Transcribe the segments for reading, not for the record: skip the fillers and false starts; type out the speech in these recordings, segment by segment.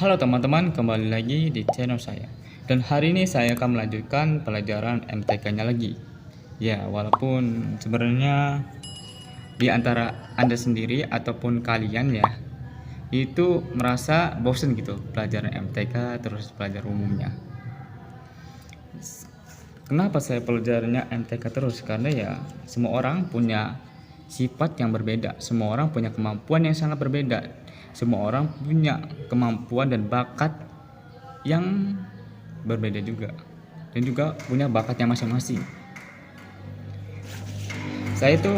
Halo teman-teman, kembali lagi di channel saya. Dan hari ini saya akan melanjutkan pelajaran MTK-nya lagi. Ya, walaupun sebenarnya di antara Anda sendiri ataupun kalian ya, itu merasa bosen gitu pelajaran MTK terus pelajaran umumnya. Kenapa saya pelajarannya MTK terus? Karena ya semua orang punya sifat yang berbeda, semua orang punya kemampuan yang sangat berbeda, semua orang punya kemampuan dan bakat yang berbeda juga, dan juga punya bakatnya masing-masing. Saya itu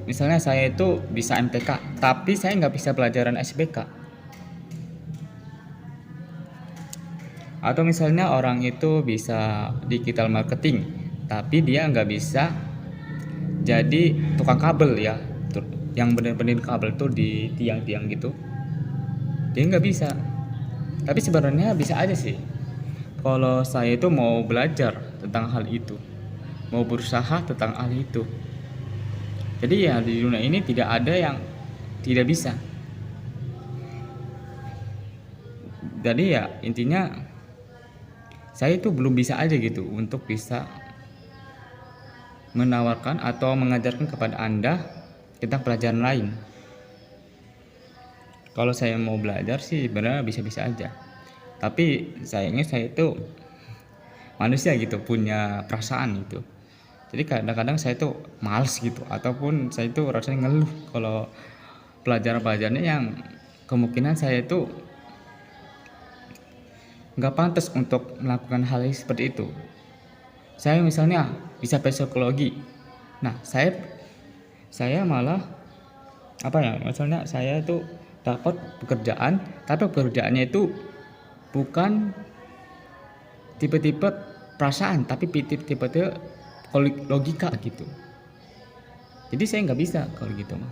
misalnya saya itu bisa MTK, tapi saya nggak bisa pelajaran SBK. Atau misalnya orang itu bisa digital marketing, tapi dia nggak bisa jadi tukang kabel ya, yang bener-bener kabel tuh di tiang-tiang gitu, dia nggak bisa. Tapi sebenarnya bisa aja sih kalau saya itu mau belajar tentang hal itu, mau berusaha tentang hal itu. Jadi ya di dunia ini tidak ada yang tidak bisa. Jadi ya intinya saya itu belum bisa aja gitu untuk bisa menawarkan atau mengajarkan kepada Anda tentang pelajaran lain. Kalau saya mau belajar sih sebenarnya bisa-bisa aja. Tapi sayangnya saya itu manusia gitu, punya perasaan gitu. Jadi kadang-kadang saya tuh males gitu, ataupun saya itu rasanya ngeluh kalau pelajaran-pelajarannya yang kemungkinan saya itu nggak pantas untuk melakukan hal seperti itu. Saya misalnya bisa psikologi, nah saya malah apa ya, misalnya saya itu dapat pekerjaan, tapi pekerjaannya itu bukan tipe-tipe perasaan, tapi tipe-tipe logika gitu. Jadi saya nggak bisa kalau gitu mah,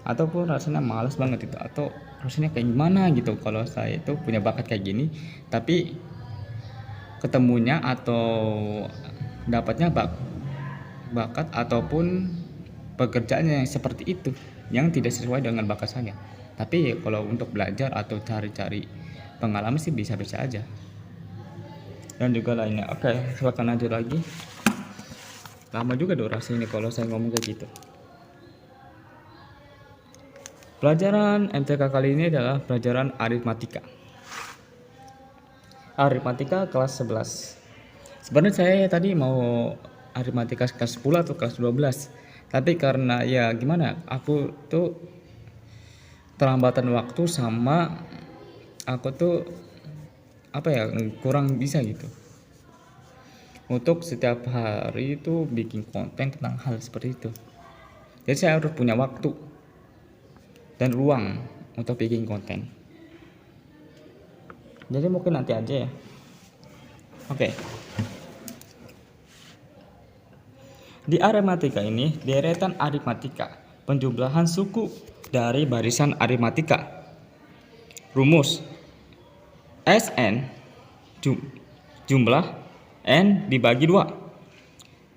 ataupun rasanya malas banget itu, atau rasanya kayak gimana gitu kalau saya itu punya bakat kayak gini, tapi ketemunya atau dapatnya bakat ataupun pekerjaannya yang seperti itu, yang tidak sesuai dengan bakat saya. Tapi kalau untuk belajar atau cari-cari pengalaman sih bisa-bisa aja, dan juga lainnya. Oke, silakan lanjut lagi. Lama juga durasi ini kalau saya ngomong kayak gitu. Pelajaran MTK kali ini adalah pelajaran aritmatika. Aritmatika kelas 11. Sebenarnya saya tadi mau aritmatika kelas 10 atau kelas 12. Tapi karena ya gimana, aku tuh terlambatan waktu sama aku tuh apa ya, kurang bisa gitu untuk setiap hari itu bikin konten tentang hal seperti itu. Jadi saya harus punya waktu dan ruang untuk bikin konten. Jadi mungkin nanti aja ya. Oke. Di aritmatika ini deretan aritmatika, penjumlahan suku dari barisan aritmatika. Rumus Sn jumlah N dibagi 2,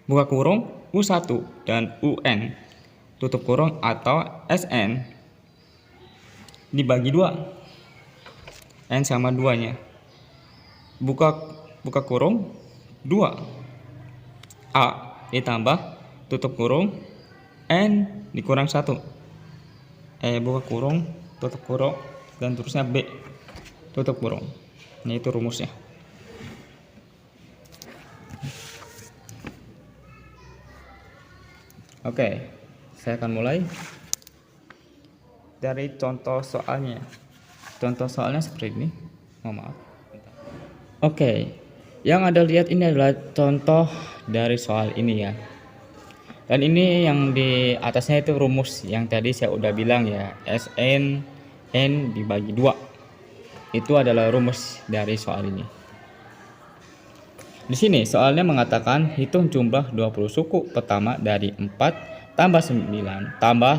buka kurung U1 dan UN tutup kurung, atau Sn dibagi 2, N sama 2 nya, buka kurung 2, A ditambah tutup kurung N dikurang 1, buka kurung tutup kurung, dan terusnya B tutup kurung. Ini itu rumusnya. Oke, saya akan mulai dari contoh soalnya. Contoh soalnya seperti ini. Maaf. Oke, yang Anda lihat ini adalah contoh dari soal ini ya. Dan ini yang di atasnya itu rumus yang tadi saya udah bilang ya, Sn N dibagi 2. Itu adalah rumus dari soal ini. Di sini soalnya mengatakan hitung jumlah 20 suku pertama dari 4 tambah 9 tambah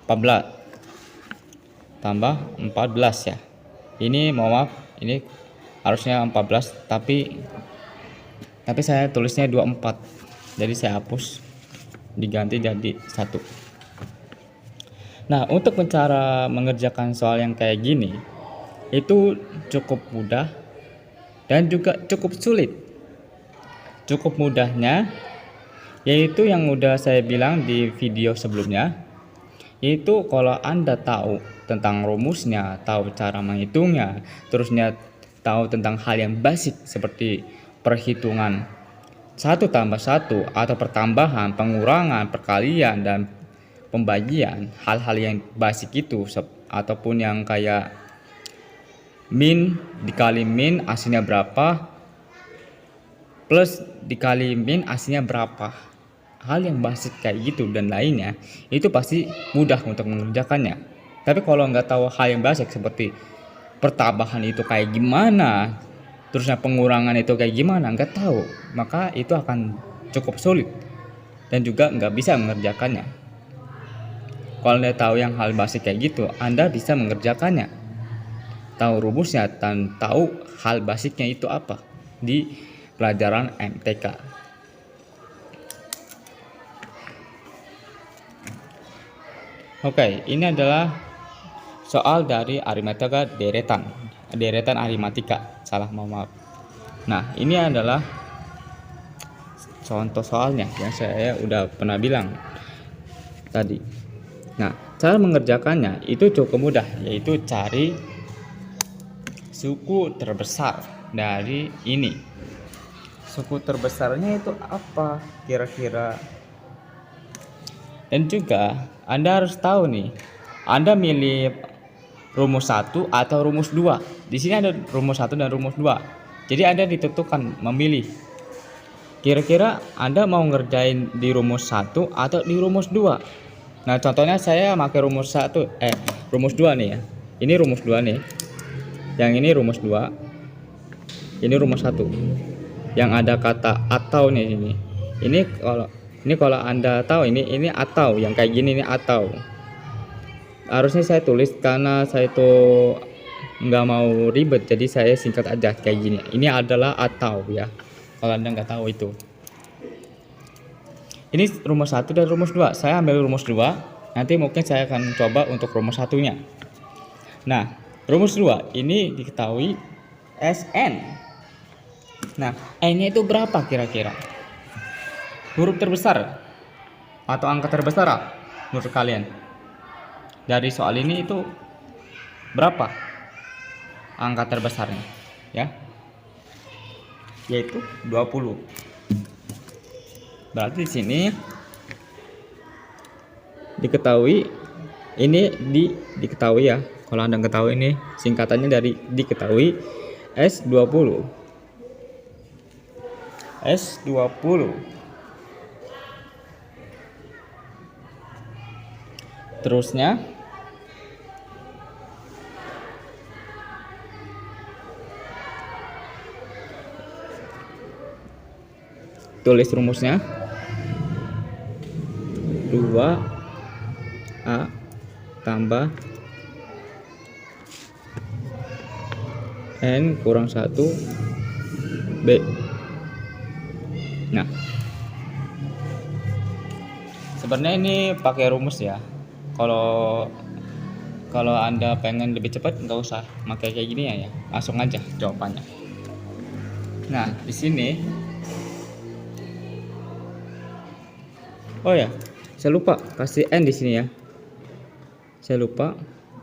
14 tambah 14 ya. Ini maaf, ini harusnya 14, tapi saya tulisnya 24. Jadi saya hapus, diganti jadi 1. Nah, untuk cara mengerjakan soal yang kayak gini, itu cukup mudah dan juga cukup sulit. Cukup mudahnya yaitu yang udah saya bilang di video sebelumnya, yaitu kalau Anda tahu tentang rumusnya, tahu cara menghitungnya, terusnya tahu tentang hal yang basic seperti perhitungan 1+1 atau pertambahan, pengurangan, perkalian, dan pembagian, hal-hal yang basic itu ataupun yang kayak min dikali min hasilnya berapa, plus dikali min hasilnya berapa, hal yang basic kayak gitu dan lainnya, itu pasti mudah untuk mengerjakannya. Tapi kalau nggak tahu hal yang basic seperti pertambahan itu kayak gimana, terusnya pengurangan itu kayak gimana, nggak tahu, maka itu akan cukup sulit dan juga nggak bisa mengerjakannya. Kalau Anda tahu yang hal basic kayak gitu, Anda bisa mengerjakannya, tahu rumusnya dan tahu hal basicnya itu apa di pelajaran MTK. Oke, ini adalah soal dari aritmatika deretan aritmatika, mohon maaf. Nah, ini adalah contoh soalnya yang saya udah pernah bilang tadi. Nah, cara mengerjakannya itu cukup mudah, yaitu cari suku terbesar dari ini. Suku terbesarnya itu apa kira-kira? Dan juga Anda harus tahu nih, Anda milih rumus 1 atau rumus 2. Di sini ada rumus 1 dan rumus 2. Jadi Anda ditentukan memilih. Kira-kira Anda mau ngerjain di rumus 1 atau di rumus 2. Nah, contohnya saya pakai rumus 2 nih ya. Ini rumus 2 nih. Yang ini rumus 2. Ini rumus 1. Yang ada kata atau nih ini. Ini kalau Anda tahu ini atau, yang kayak gini ini atau. Harusnya saya tulis karena saya itu nggak mau ribet, jadi saya singkat aja kayak gini. Ini adalah atau ya, kalau Anda nggak tahu itu. Ini rumus 1 dan rumus 2. Saya ambil rumus 2, nanti mungkin saya akan coba untuk rumus 1-nya. Nah, rumus 2 ini diketahui Sn. Nah, N-nya itu berapa kira-kira? Huruf terbesar atau angka terbesar menurut kalian? Dari soal ini itu berapa angka terbesarnya ya? Yaitu 20. Berarti di sini diketahui ini diketahui ya. Kalau Anda ketahui ini singkatannya dari diketahui S20. Terusnya tulis rumusnya 2A tambah N kurang 1B. Nah, sebenarnya ini pakai rumus ya. Kalau Anda pengen lebih cepat nggak usah pakai kayak gini ya, langsung aja jawabannya. Nah, di sini oh ya, saya lupa kasih N di sini ya. Saya lupa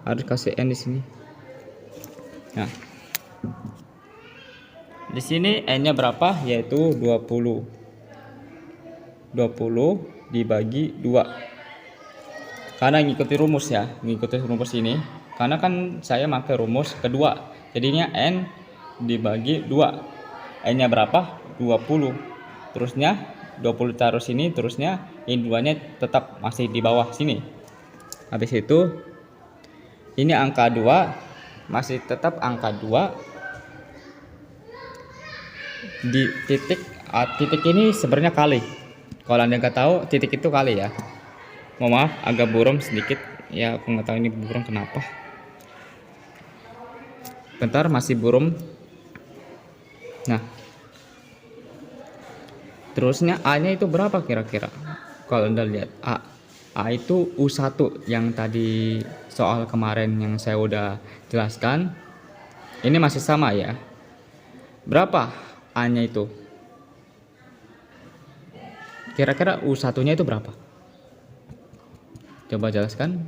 harus kasih N di sini. Nah, di sini N-nya berapa? Yaitu 20. 20 dibagi 2. Karena ngikuti rumus ya, ngikuti rumus ini. Karena kan saya pakai rumus kedua. Jadinya N dibagi 2. N-nya berapa? 20. Terusnya 20 taruh sini, terusnya ini 2-nya tetap masih di bawah sini. Habis itu ini angka 2 masih tetap angka 2 di titik. Titik ini sebenarnya kali. Kalau Anda nggak tahu, titik itu kali ya. Mohon maaf agak buram sedikit ya, aku nggak tahu ini buram kenapa. Bentar, masih buram. Nah, terusnya A-nya itu berapa kira-kira? Kalau Anda lihat A itu U1 yang tadi soal kemarin yang saya udah jelaskan. Ini masih sama ya. Berapa A-nya itu? Kira-kira U1-nya itu berapa? Coba jelaskan.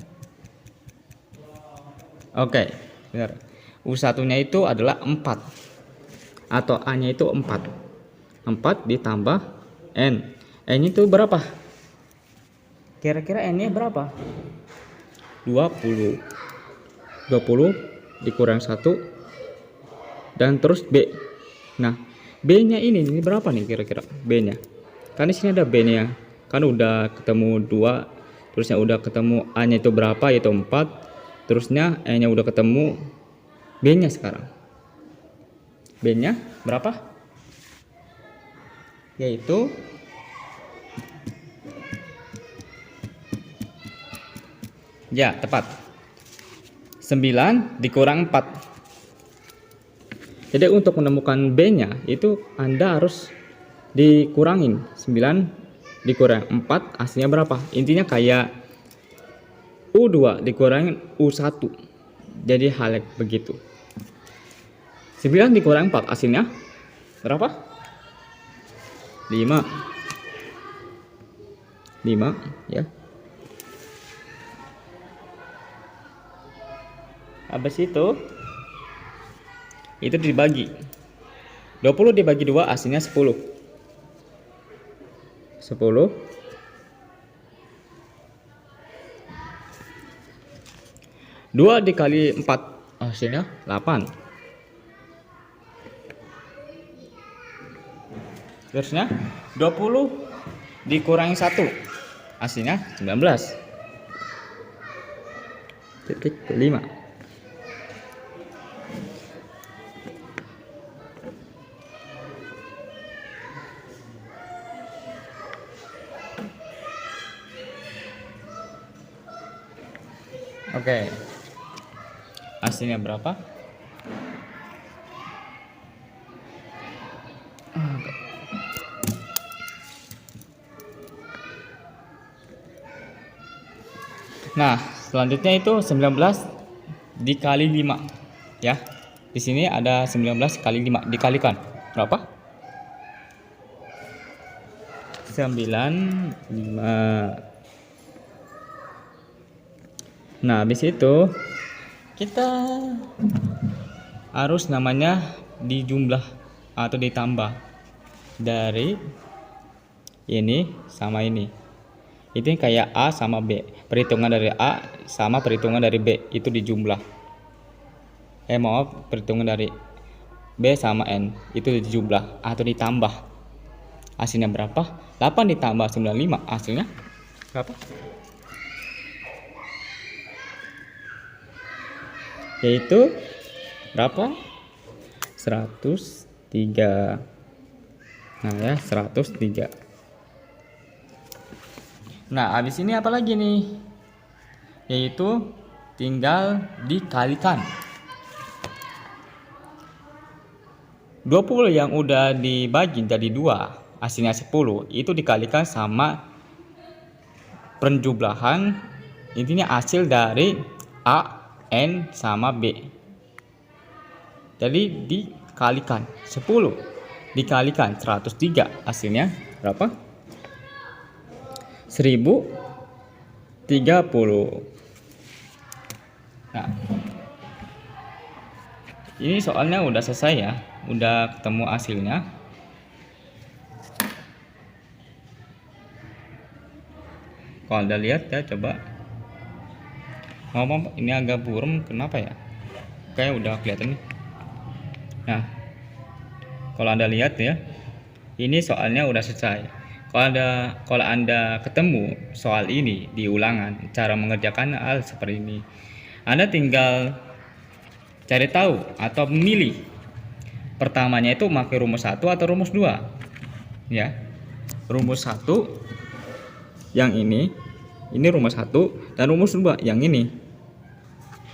Oke, benar. U1-nya itu adalah 4. Atau A-nya itu 4. 4 ditambah N. N itu berapa? Kira-kira N-nya berapa? 20. 20 dikurang 1 dan terus B. Nah, B-nya ini berapa nih kira-kira B-nya? Kan di sini ada B-nya. Kan udah ketemu 2, terusnya udah ketemu A-nya itu berapa, yaitu 4. Terusnya E-nya udah ketemu, B-nya sekarang. B-nya berapa? Yaitu ya, tepat. 9 dikurang 4. Jadi untuk menemukan B-nya itu Anda harus dikurangin 9 dikurang 4 hasilnya berapa? Intinya kayak U2 dikurangin U1. Jadi hal begitu. 9 dikurang 4 hasilnya berapa? 5. 5 ya. Habis itu dibagi 20 dibagi 2 hasilnya 10. 10 2 dikali 4 hasilnya 8. Terusnya 20 dikurangi 1 hasilnya 19. Titik 5. Oke. Hasilnya berapa? Nah, selanjutnya itu 19 dikali 5 ya. Di sini ada 19 kali 5 dikalikan berapa? 95. Nah, habis itu kita harus namanya dijumlah atau ditambah dari ini sama ini. Itu kayak A sama B. Perhitungan dari A sama perhitungan dari B itu dijumlah. Perhitungan dari B sama N itu dijumlah atau ditambah. Hasilnya berapa? 8 ditambah 95 hasilnya berapa? Yaitu berapa? 103. Nah ya, 103. Nah, habis ini apa lagi nih? Yaitu tinggal dikalikan. 20 yang udah dibagi jadi 2, hasilnya 10, itu dikalikan sama penjumlahan, intinya hasil dari A, N sama B. Jadi dikalikan 10 dikalikan 103 hasilnya berapa? 1030. Nah, ini soalnya udah selesai ya, udah ketemu hasilnya. Kalau Anda lihat ya, coba ngomong ini agak buram, kenapa ya? Kayak udah kelihatan nih. Nah, kalau Anda lihat ya, ini soalnya udah selesai. Kalau Anda ketemu soal ini di ulangan, cara mengerjakan hal seperti ini, Anda tinggal cari tahu atau memilih. Pertamanya itu pakai rumus 1 atau rumus 2. Ya. Rumus 1 yang ini rumus 1 dan rumus 2 yang ini.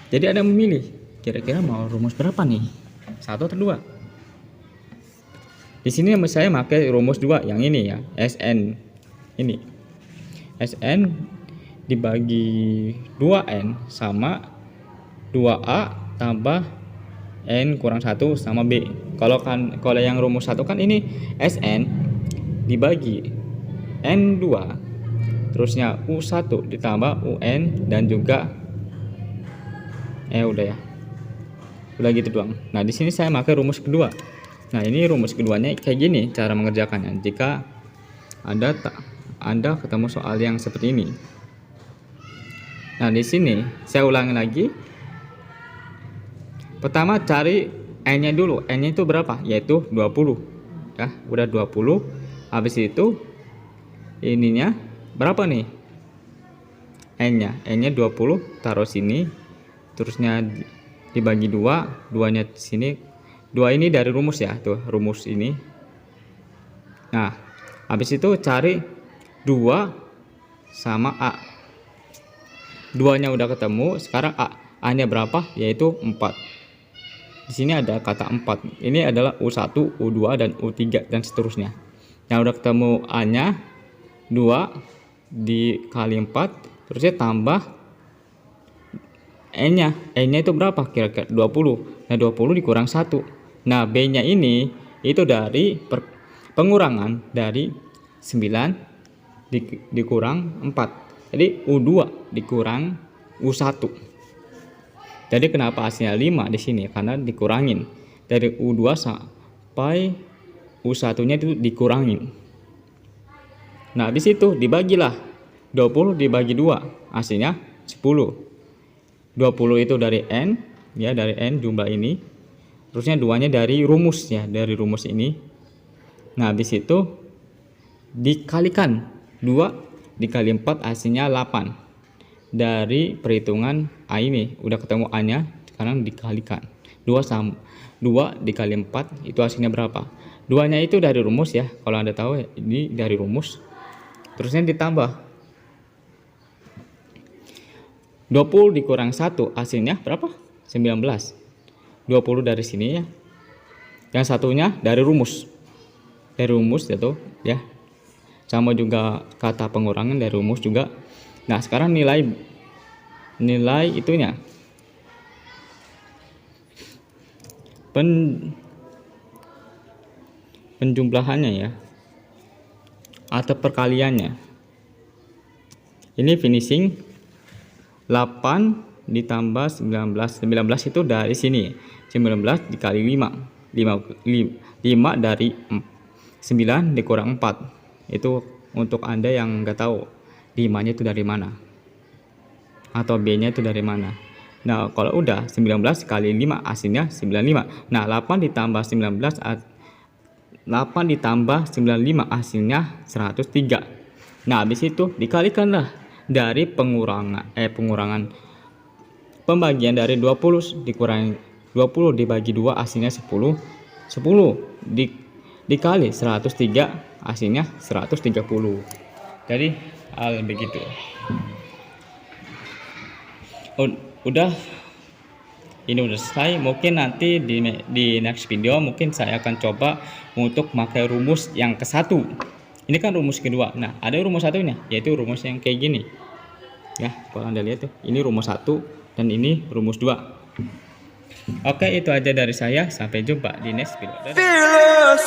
Jadi Anda memilih, kira-kira mau rumus berapa nih? 1 atau 2? Di sini saya pakai rumus 2 yang ini ya, Sn. Ini. Sn dibagi 2n sama 2a tambah N kurang 1 sama B. Kalau yang rumus 1 kan ini SN dibagi N2, terusnya U1 ditambah UN dan juga udah ya. Udah gitu doang. Nah, di sini saya pakai rumus kedua. Nah, ini rumus keduanya kayak gini cara mengerjakannya. Jika Anda ketemu soal yang seperti ini. Nah, di sini saya ulangi lagi. Pertama cari N-nya dulu. N-nya itu berapa? Yaitu 20. Ya, udah 20. Habis itu ininya berapa nih? N-nya. N-nya 20 taruh sini. Terusnya dibagi 2, 2-nya di sini. 2 ini dari rumus ya, tuh rumus ini. Nah, habis itu cari 2 sama A. 2-nya udah ketemu, sekarang A-nya berapa? Yaitu 4. Di sini ada kata 4. Ini adalah U1, U2 dan U3 dan seterusnya. Yang udah ketemu A-nya 2 dikali 4, terusnya tambah N-nya. N-nya itu berapa? Kira-kira 20. Nah, 20 dikurang 1. Nah, B-nya ini itu dari pengurangan dari 9 dikurang 4. Jadi U2 dikurang U1. Jadi kenapa hasilnya 5 di sini? Karena dikurangin. Dari U2 sampai U1-nya itu dikurangin. Nah, habis itu dibagilah. 20 dibagi 2, hasilnya 10. 20 itu dari N, ya dari N jumlah ini. Terusnya 2-nya dari rumus ya, dari rumus ini. Nah, habis itu dikalikan 2 dikali 4 hasilnya 8. Dari perhitungan A ini udah ketemu A-nya, sekarang dikalikan 2 dikali 4 itu hasilnya berapa? 2-nya itu dari rumus ya, kalau Anda tahu ini dari rumus. Terusnya ditambah 20 dikurang 1 hasilnya berapa? 19. 20 dari sini ya. Yang satunya dari rumus. Dari rumus itu ya. Sama juga kata pengurangan dari rumus juga. Nah, sekarang nilai itunya. Penjumlahannya ya. Atau perkaliannya. Ini finishing 8 ditambah 19. 19 itu dari sini. 19 dikali 5. 5 dari 9 dikurang 4. Itu untuk Anda yang nggak tahu 5-nya itu dari mana. Atau B-nya itu dari mana. Nah, kalau udah 19 kali 5 hasilnya 95. Nah, 8 ditambah 95 hasilnya 103. Nah, habis itu dikalikanlah dari pengurangan pembagian dari 20 dikurangi 20 dibagi 2 hasilnya 10. 10 dikali 103 hasilnya 130. Jadi hal begitu. Udah ini udah selesai. Mungkin nanti di next video mungkin saya akan coba untuk pakai rumus yang ke-1. Ini kan rumus kedua. Nah, ada rumus satunya, yaitu rumus yang kayak gini. Ya, kalau Anda lihat tuh, ini rumus 1 dan ini rumus 2. Oke, itu aja dari saya. Sampai jumpa di next video. Dadah.